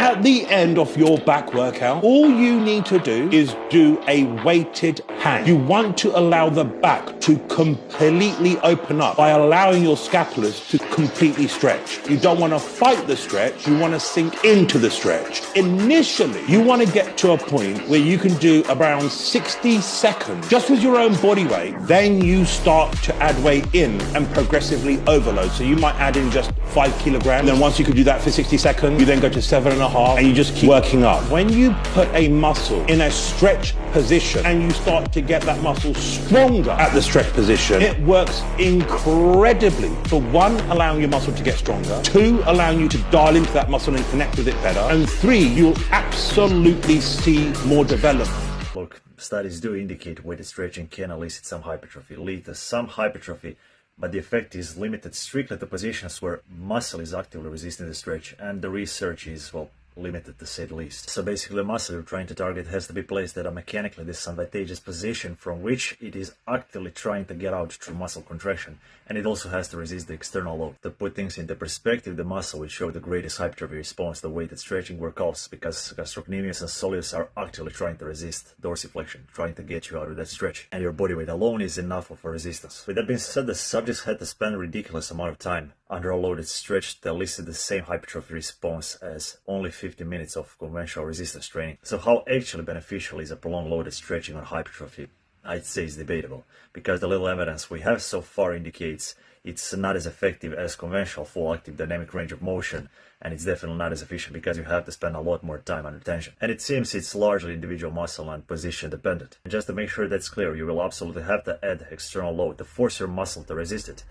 At the end of your back workout, all you need to do is do a weighted hang. You want to allow the back to completely open up by allowing your scapulars to completely stretch. You don't want to fight the stretch, you want to sink into the stretch. Initially, you want to get to a point where you can do around 60 seconds just with your own body weight. Then you start to add weight in and progressively overload. So you might add in just 5 kilograms. Then once you can do that for 60 seconds, you then go to 7.5 and you just keep working up. When you put a muscle in a stretch position and you start to get that muscle stronger at the stretch position, it works incredibly for one, allowing your muscle to get stronger, two, allowing you to dial into that muscle and connect with it better, and three, you'll absolutely see more development. Look, studies do indicate weighted stretching can elicit some hypertrophy, lead to some hypertrophy, but the effect is limited strictly to positions where muscle is actively resisting the stretch, and the research is, well, limited to say the least. So basically the muscle you're trying to target has to be placed at a mechanically disadvantageous position from which it is actively trying to get out through muscle contraction, and it also has to resist the external load. To put things into perspective, the muscle will show the greatest hypertrophy response to weighted stretching workouts because gastrocnemius and soleus are actively trying to resist dorsiflexion, trying to get you out of that stretch, and your body weight alone is enough of a resistance. With that being said, the subjects had to spend a ridiculous amount of time under a loaded stretch to elicit the same hypertrophy response as only 50 minutes of conventional resistance training. So how actually beneficial is a prolonged loaded stretching on hypertrophy? I'd say it's debatable, because the little evidence we have so far indicates it's not as effective as conventional full active dynamic range of motion, and it's definitely not as efficient because you have to spend a lot more time under tension. And it seems it's largely individual muscle and position dependent. And just to make sure that's clear, you will absolutely have to add external load to force your muscle to resist it.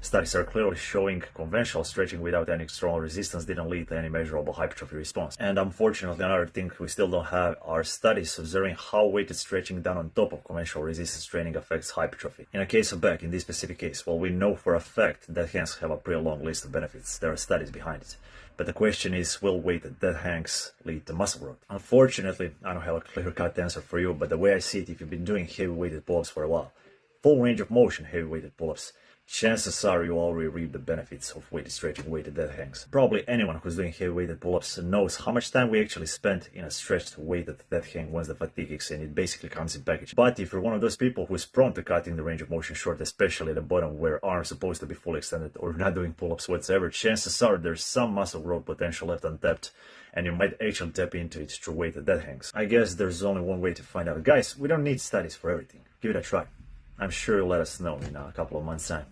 Studies are clearly showing conventional stretching without any external resistance didn't lead to any measurable hypertrophy response. And unfortunately, another thing we still don't have are studies observing how weighted stretching done on top of conventional resistance training affects hypertrophy. In a case of back, in this specific case, well, we know for a fact that hangs have a pretty long list of benefits. There are studies behind it. But the question is, will weighted dead hangs lead to muscle growth? Unfortunately, I don't have a clear-cut answer for you, but the way I see it, if you've been doing heavy weighted pull-ups for a while, full range of motion heavy weighted pull-ups, chances are you already reap the benefits of weighted stretching, weighted dead hangs. Probably anyone who's doing heavy weighted pull-ups knows how much time we actually spend in a stretched weighted dead hang once the fatigue kicks in. It basically comes in package. But if you're one of those people who's prone to cutting the range of motion short, especially at the bottom where arms are supposed to be fully extended, or not doing pull-ups whatsoever, chances are there's some muscle growth potential left untapped, and you might actually tap into it through weighted dead hangs. I guess there's only one way to find out. Guys, we don't need studies for everything. Give it a try. I'm sure you'll let us know in a couple of months' time.